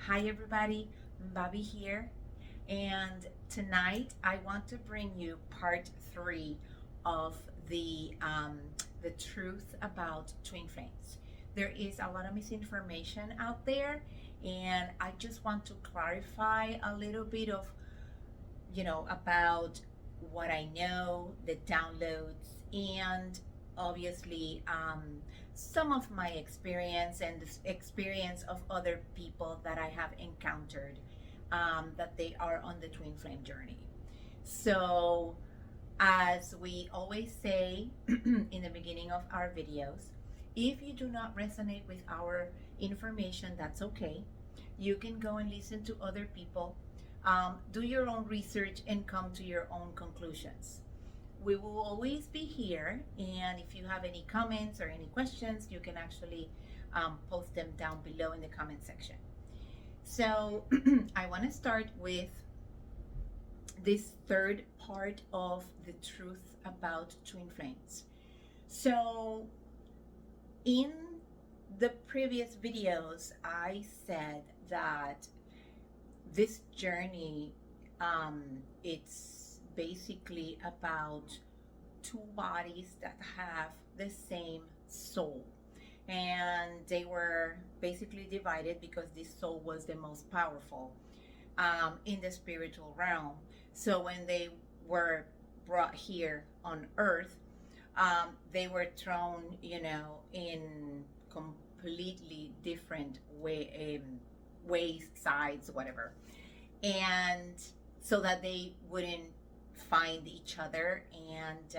Hi everybody, Bobby here, and tonight I want to bring you part three of the truth about twin flames. There is a lot of misinformation out there, and I just want to clarify a little bit of about what I know, the downloads, and obviously some of my experience and the experience of other people that I have encountered that they are on the twin flame journey. So, as we always say in the beginning of our videos, if you do not resonate with our information, that's okay. You can go and listen to other people, do your own research, and come to your own conclusions. We will always be here, and if you have any comments or any questions, you can actually post them down below in the comment section. So, I want to start with this third part of the truth about twin flames. So, in the previous videos, I said that this journey, it's basically about two bodies that have the same soul. And they were basically divided because this soul was the most powerful in the spiritual realm. So when they were brought here on earth, they were thrown, in completely different ways, sides, whatever, and so that they wouldn't find each other, and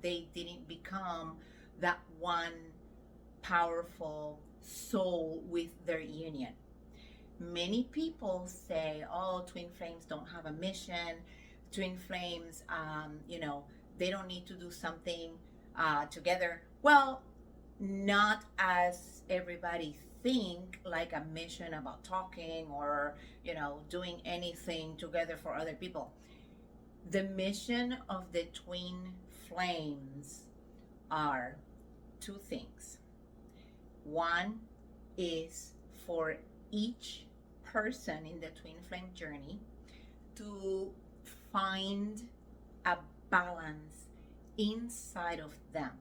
they didn't become that one powerful soul with their union. Many people say, oh, twin flames don't have a mission. Twin flames, they don't need to do something together. Well, not as everybody think, like a mission about talking or, doing anything together for other people. The mission of the twin flames are two things. One is for each person in the twin flame journey to find a balance inside of them.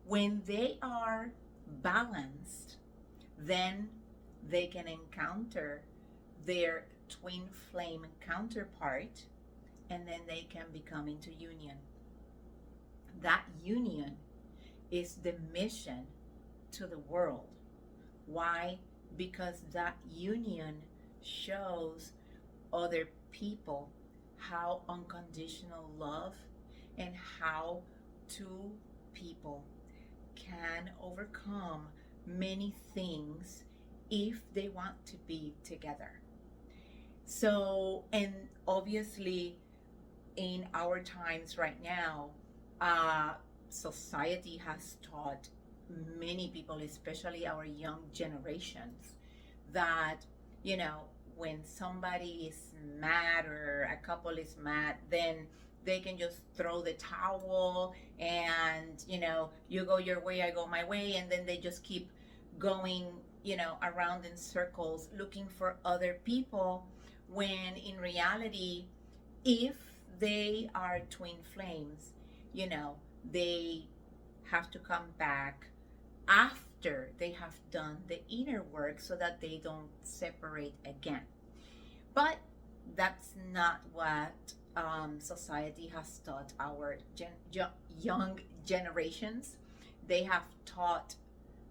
When they are balanced, then they can encounter their twin flame counterpart, and then they can become into union. That union is the mission to the world. Why? Because that union shows other people how unconditional love and how two people can overcome many things if they want to be together. So, and obviously in our times right now, society has taught many people, especially our young generations, that when somebody is mad or a couple is mad, then they can just throw the towel, and you go your way, I go my way, and then they just keep going around in circles looking for other people, when in reality, if they are twin flames, they have to come back after they have done the inner work so that they don't separate again. But that's not what society has taught our young generations. They have taught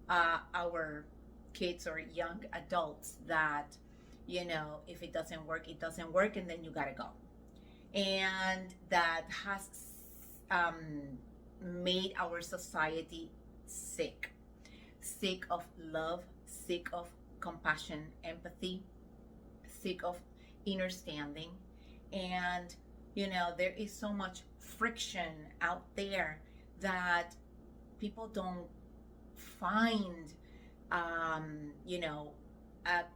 our kids or young adults that if it doesn't work, it doesn't work, and then you gotta go. And that has made our society sick of love, sick of compassion, empathy, sick of understanding. And there is so much friction out there that people don't find a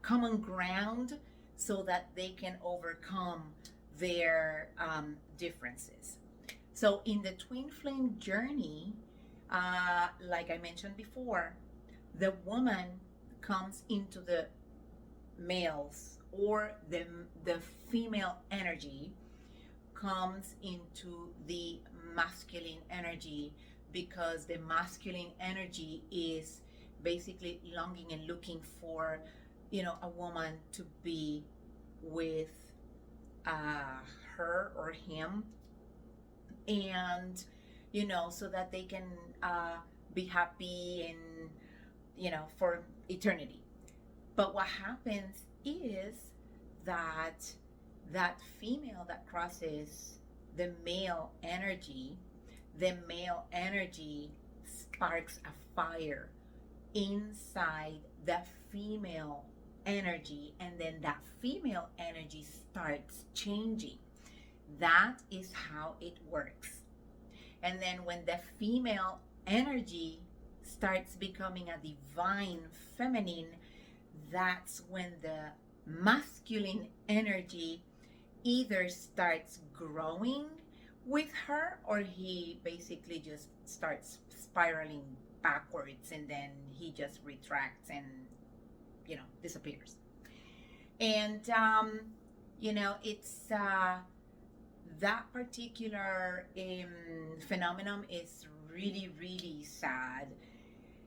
common ground so that they can overcome their differences. So in the twin flame journey, like I mentioned before, the woman comes into the males or the female energy comes into the masculine energy, because the masculine energy is basically longing and looking for, a woman to be with uh, her or him, and so that they can be happy and for eternity. But what happens is that that female that crosses the male energy sparks a fire inside the female energy, and then that female energy starts changing. That is how it works. And then when the female energy starts becoming a divine feminine, that's when the masculine energy either starts growing with her, or he basically just starts spiraling backwards, and then he just retracts and disappears. And it's that particular phenomenon is really, really sad.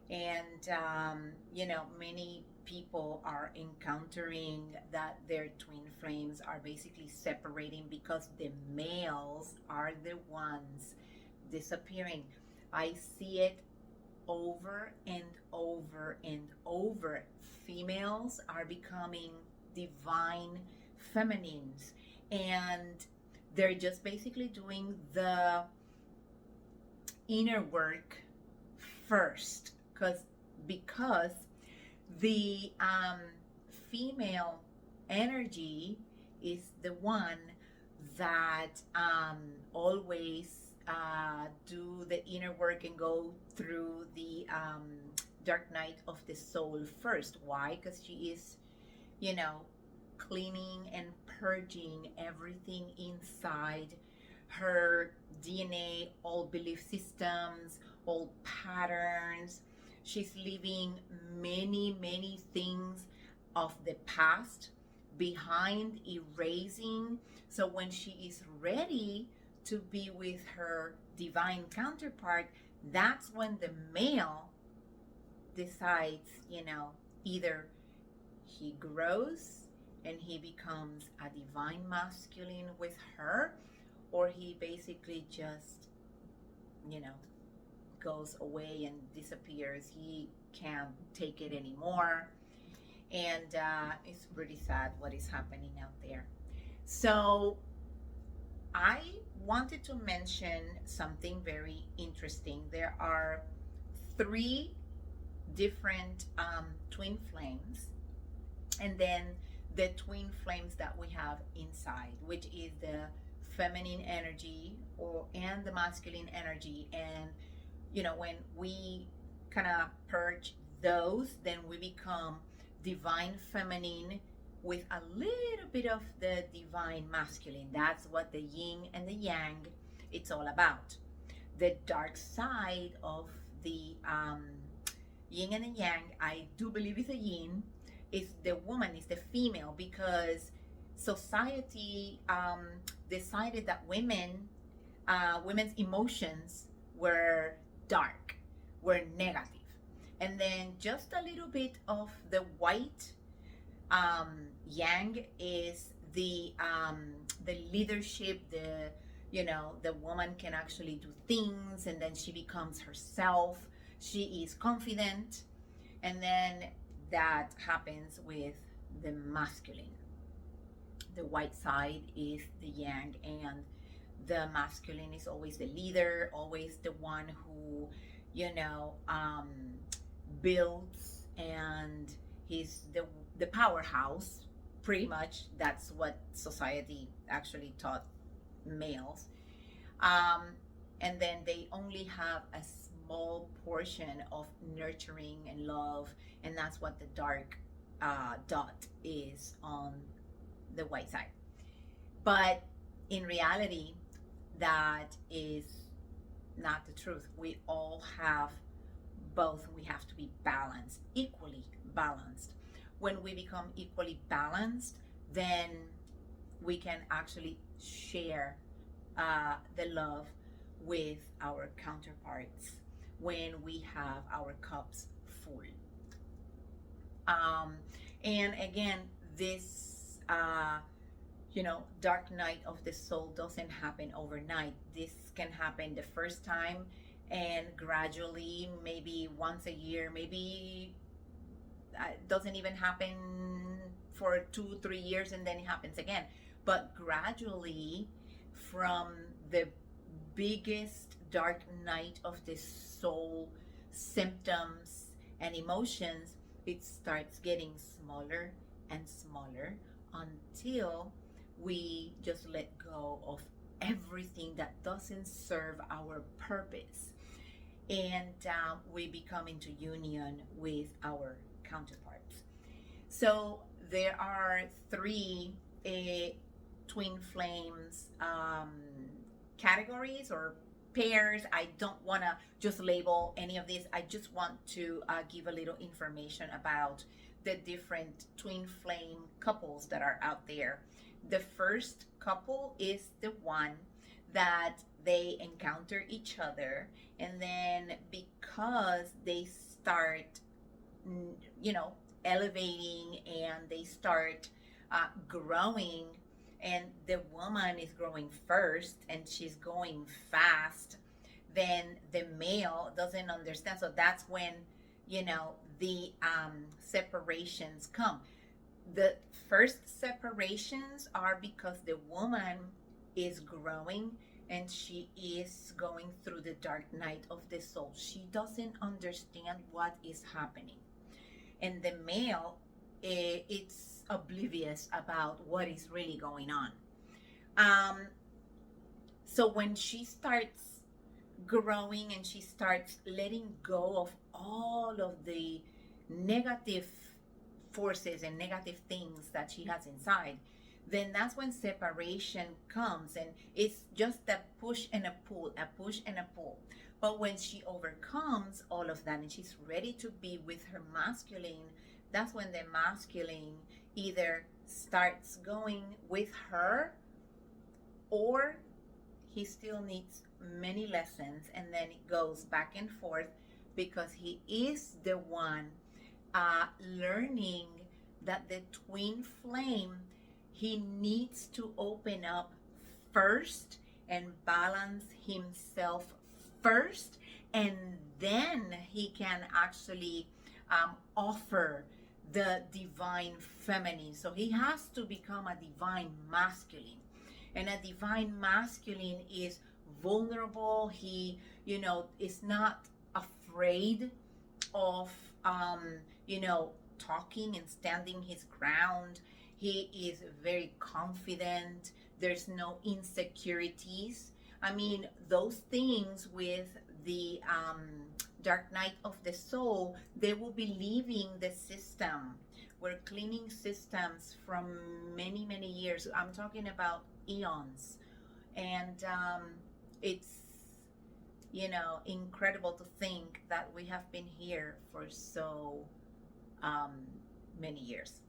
And many people are encountering that their twin flames are basically separating because the males are the ones disappearing. I see it over and over and over. Females are becoming divine feminines, and they're just basically doing the inner work first, because the female energy is the one that always do the inner work and go through the dark night of the soul first. Why? Because she is, cleaning and purging everything inside her DNA, all belief systems, all patterns. She's leaving many, many things of the past behind, erasing. So when she is ready to be with her divine counterpart, that's when the male decides, either he grows and he becomes a divine masculine with her, or he basically just, goes away and disappears. He can't take it anymore. And it's pretty sad what is happening out there. So I wanted to mention something very interesting. There are 3 different twin flames, and then the twin flames that we have inside, which is the feminine energy and the masculine energy. And when we kind of purge those, then we become divine feminine with a little bit of the divine masculine. That's what the yin and the yang, it's all about. The dark side of the yin and the yang, I do believe is a yin, is the woman, is the female, because society decided that women's emotions were dark, were negative. And then just a little bit of the white yang is the leadership, the woman can actually do things, and then she becomes herself, she is confident. And then that happens with the masculine. The white side is the yang, and the masculine is always the leader, always the one who builds, and he's the powerhouse. Pretty much that's what society actually taught males. And then they only have a small portion of nurturing and love, and that's what the dark dot is on the white side. But in reality, that is not the truth. We all have both. We have to be balanced, equally balanced. when we become equally balanced, then we can actually share the love with our counterparts when we have our cups full. Um, and again, this dark night of the soul doesn't happen overnight. This can happen the first time, and gradually, maybe once a year, maybe it doesn't even happen for 2-3 years, and then it happens again. But gradually, from the biggest dark night of the soul symptoms and emotions, it starts getting smaller and smaller until we just let go of everything that doesn't serve our purpose, and we become into union with our counterparts. So there are three twin flames categories or pairs. I don't want to just label any of these. I just want to give a little information about the different twin flame couples that are out there. The first couple is the one that they encounter each other, and then because they start elevating, and they start growing, and the woman is growing first and she's going fast, then the male doesn't understand. So that's when the separations come. The first separations are because the woman is growing and she is going through the dark night of the soul. She doesn't understand what is happening. And the male, it's oblivious about what is really going on. So when she starts growing and she starts letting go of all of the negative forces and negative things that she has inside, then that's when separation comes, and it's just a push and a pull, a push and a pull. But when she overcomes all of that and she's ready to be with her masculine, that's when the masculine either starts going with her, or he still needs many lessons, and then it goes back and forth, because he is the one learning that the twin flame, he needs to open up first and balance himself first, and then he can actually offer the divine feminine. So he has to become a divine masculine, and a divine masculine is vulnerable. He is not afraid of talking and standing his ground. He is very confident. There's no insecurities. I mean, those things with the dark night of the soul, they will be leaving the system. We're cleaning systems from many, many years. I'm talking about eons. And it's, incredible to think that we have been here for so many years.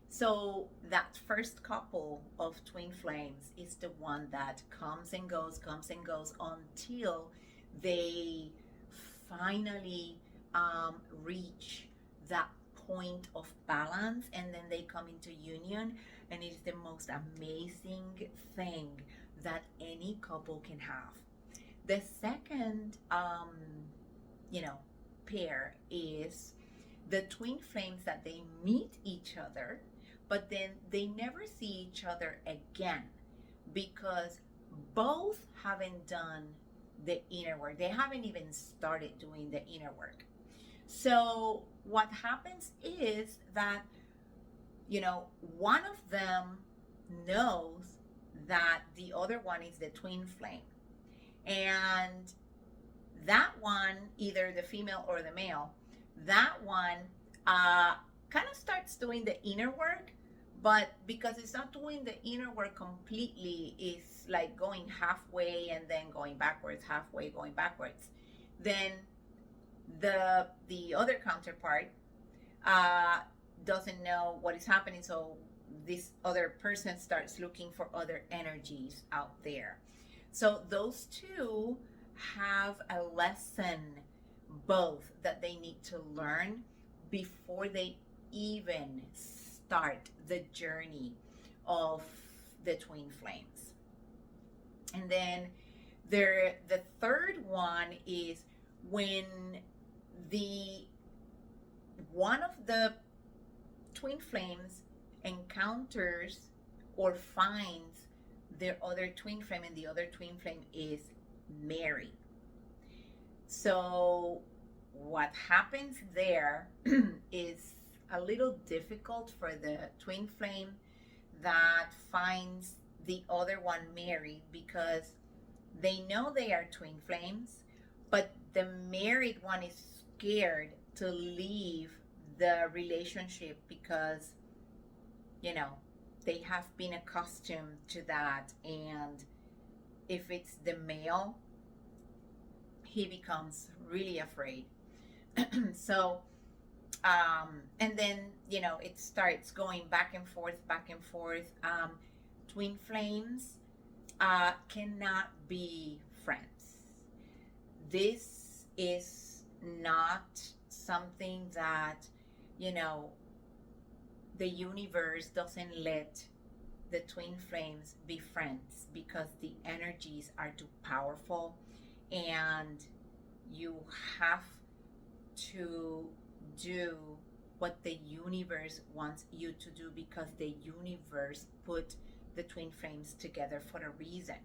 So that first couple of twin flames is the one that comes and goes until they finally reach that point of balance, and then they come into union, and it's the most amazing thing that any couple can have. The second pair is the twin flames that they meet each other, but then they never see each other again, because both haven't done the inner work. They haven't even started doing the inner work. So what happens is that, one of them knows that the other one is the twin flame. And that one, either the female or the male, that one kind of starts doing the inner work, but because it's not doing the inner work completely, it's like going halfway and then going backwards, halfway, going backwards. Then the other counterpart doesn't know what is happening, so this other person starts looking for other energies out there. So those two have a lesson both that they need to learn before they even start the journey of the twin flames. And then the third one is when the one of the twin flames encounters or finds their other twin flame, and the other twin flame is married. So what happens there is a little difficult for the twin flame that finds the other one married, because they know they are twin flames, but the married one is scared to leave the relationship because, you know, they have been accustomed to that. And if it's the male, he becomes really afraid. So, and then, you know, it starts going back and forth, back and forth. Twin flames cannot be friends. This is not something that, you know, the universe doesn't let the twin flames be friends, because the energies are too powerful, and you have to do what the universe wants you to do, because the universe put the twin flames together for a reason.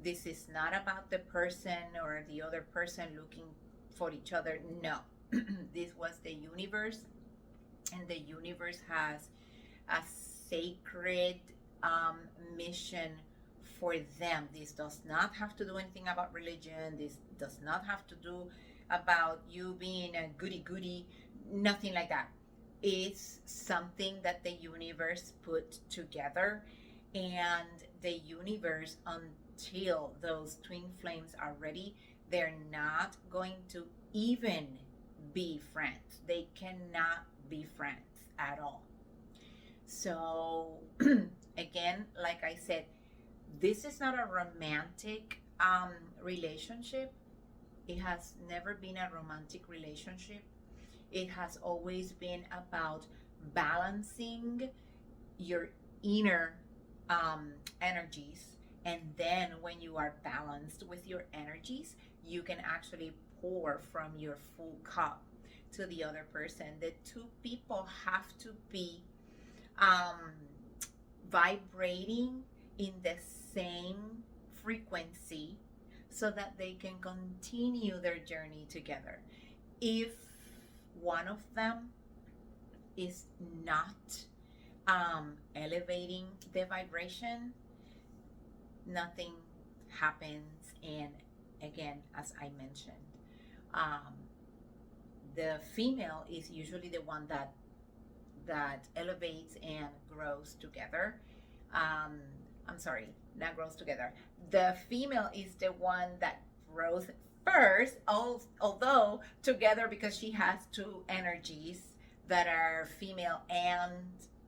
This is not about the person or the other person looking for each other. No. This was the universe, and the universe has a sacred mission for them. This does not have to do anything about religion. This does not have to do about you being a goody-goody, nothing like that. It's something that the universe put together, and the universe, until those twin flames are ready, they're not going to even be friends. They cannot be friends at all. So again, like I said, this is not a romantic relationship. It has never been a romantic relationship. It has always been about balancing your inner energies, and then when you are balanced with your energies, you can actually pour from your full cup to the other person. The two people have to be vibrating in the same frequency so that they can continue their journey together. If one of them is not elevating the vibration, nothing happens. And again, as I mentioned, the female is usually the one that elevates and grows together. I'm sorry, not grows together. The female is the one that grows first, although together, because she has two energies that are female and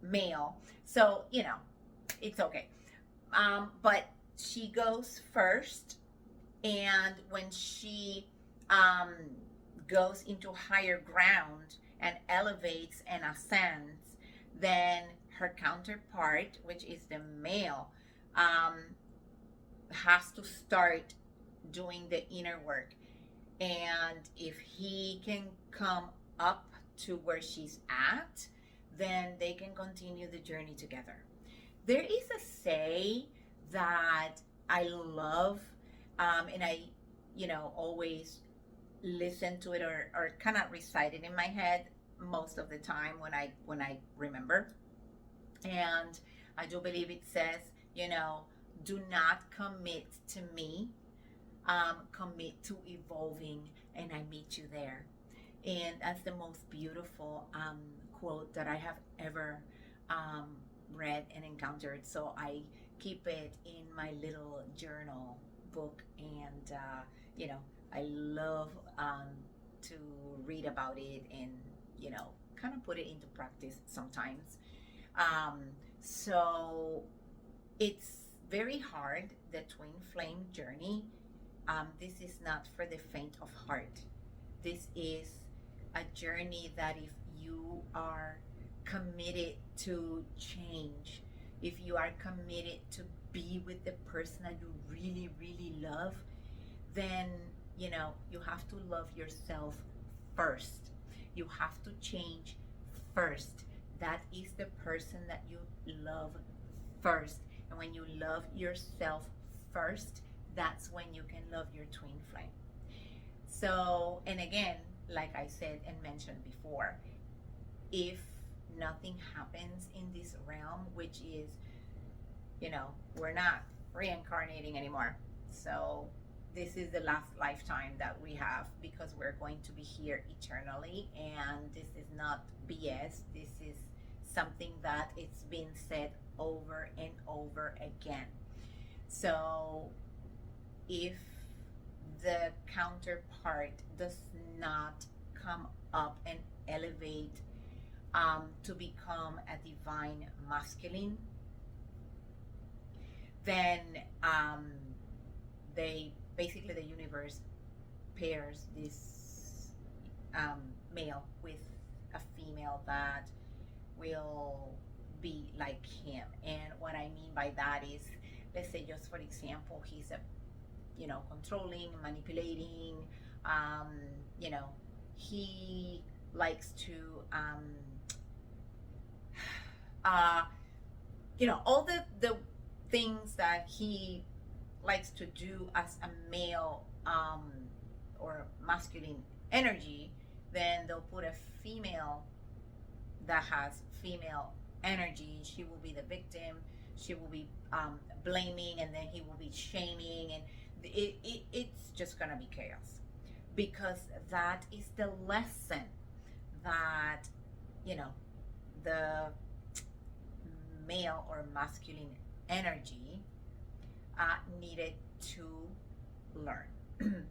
male. So, you know, it's okay. But she goes first, and when she goes into higher ground and elevates and ascends, then her counterpart, which is the male, has to start doing the inner work. And if he can come up to where she's at, then they can continue the journey together. There is a say that I love, and I, always listen to it or kind of recite it in my head most of the time when I remember. And I do believe it says, do not commit to me, commit to evolving, and I meet you there. And that's the most beautiful quote that I have ever read and encountered. So I keep it in my little journal book, and I love to read about it and kind of put it into practice sometimes. Um, so it's very hard, the twin flame journey. This is not for the faint of heart. This is a journey that if you are committed to change, if you are committed to be with the person that you really, really love, then you have to love yourself first. You have to change first. That is the person that you love first. And when you love yourself first, that's when you can love your twin flame. So, and again, like I said and mentioned before, if nothing happens in this realm, which is, we're not reincarnating anymore. So, this is the last lifetime that we have, because we're going to be here eternally. And this is not BS. This is something that it's been said over and over again. So, if the counterpart does not come up and elevate to become a divine masculine, then they basically, the universe pairs this male with a female that will be like him. And what I mean by that is, let's say, just for example, he's a controlling, manipulating, he likes to all the things that he likes to do as a male or masculine energy. Then they'll put a female that has female energy. She will be the victim. She will be blaming, and then he will be shaming, and it's just gonna be chaos, because that is the lesson that the male or masculine energy needed to learn.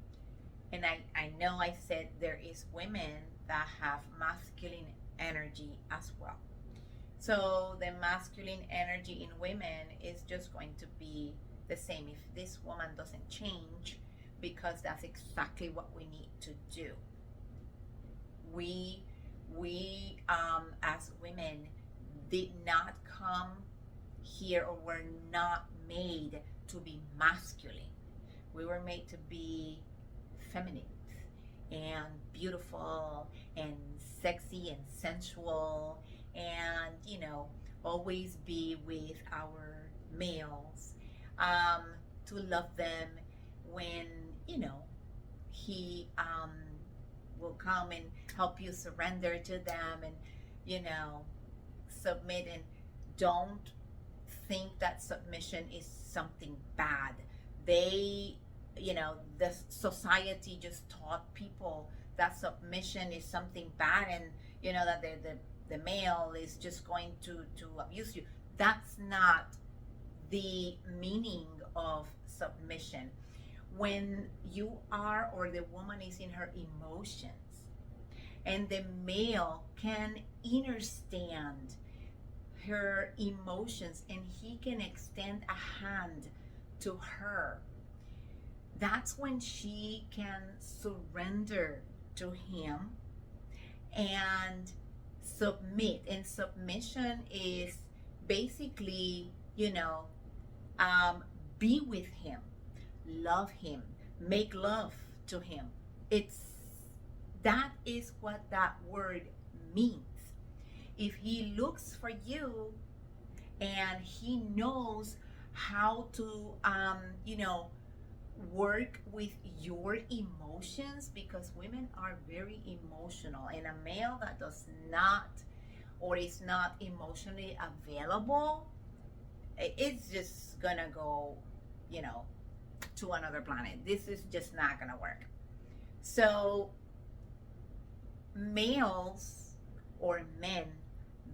And I know I said there is women that have masculine energy as well. So the masculine energy in women is just going to be the same if this woman doesn't change, because that's exactly what we need to do. We as women did not come here, or were not made to be masculine. We were made to be feminine and beautiful and sexy and sensual, and always be with our males, to love them when he will come and help you surrender to them, and submit. And don't think that submission is something bad. The society just taught people that submission is something bad, and that the male is just going to abuse you. That's not the meaning of submission. When you are, or the woman is in her emotions, and the male can understand her emotions, and he can extend a hand to her, that's when she can surrender to him and submit. And submission is basically, be with him, love him, make love to him. That is what that word means. If he looks for you and he knows how to work with your emotions, because women are very emotional, and a male that does not, or is not emotionally available, it's just gonna go to another planet. This is just not gonna work. So males or men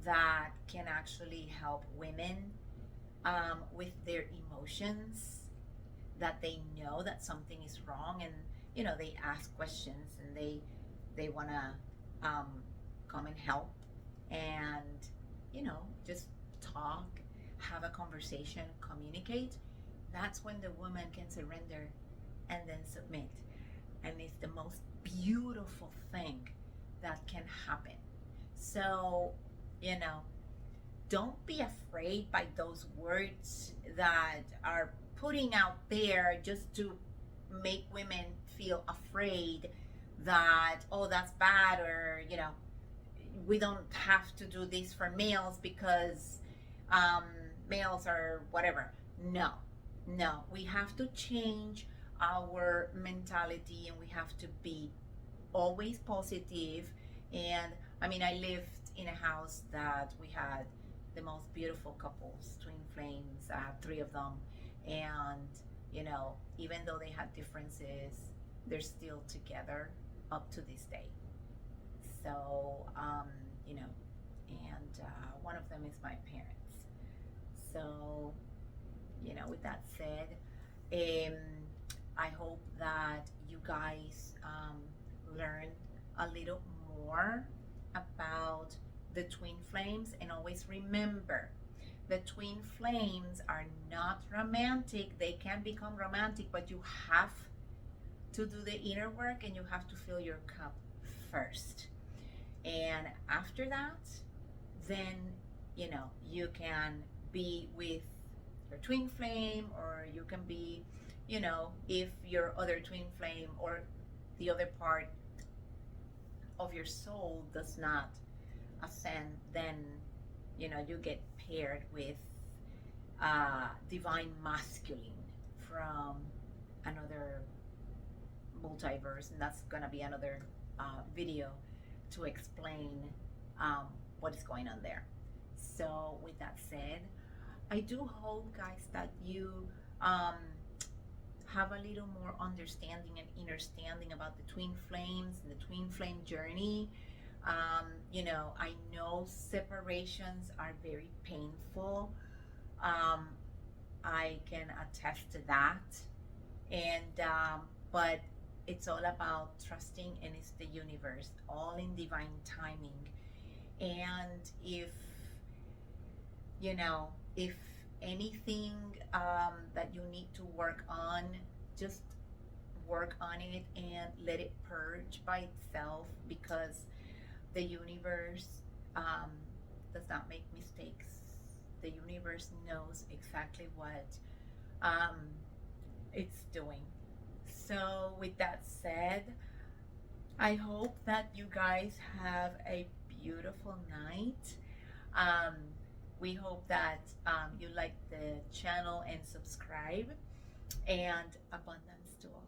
that can actually help women with their emotions, that they know that something is wrong, and they ask questions, and they want to come and help and, just talk, have a conversation, communicate, that's when the woman can surrender and then submit. And it's the most beautiful thing that can happen. So, you know, don't be afraid by those words that are putting out there just to make women feel afraid that, oh, that's bad, or, we don't have to do this for males because um, males are whatever. No, no, we have to change our mentality, and we have to be always positive. And I mean, I lived in a house that we had the most beautiful couples, twin flames, three of them. And, even though they had differences, they're still together up to this day. So, and one of them is my parents. So, with that said, um, I hope that you guys learn a little more about the twin flames. And always remember, the twin flames are not romantic. They can become romantic, but you have to do the inner work, and you have to fill your cup first. And after that, then, you can be with your twin flame, or you can be, if your other twin flame or the other part of your soul does not ascend, then, you get paired with divine masculine from another multiverse, and that's gonna be another video to explain what is going on there. So with that said, I do hope, guys, that you have a little more understanding and understanding about the twin flames and the twin flame journey. I know separations are very painful. I can attest to that. And but it's all about trusting, and it's the universe, all in divine timing. And if anything that you need to work on, just work on it and let it purge by itself, because the universe does not make mistakes. The universe knows exactly what it's doing. So with that said, I hope that you guys have a beautiful night. We hope that you like the channel and subscribe, and abundance to all.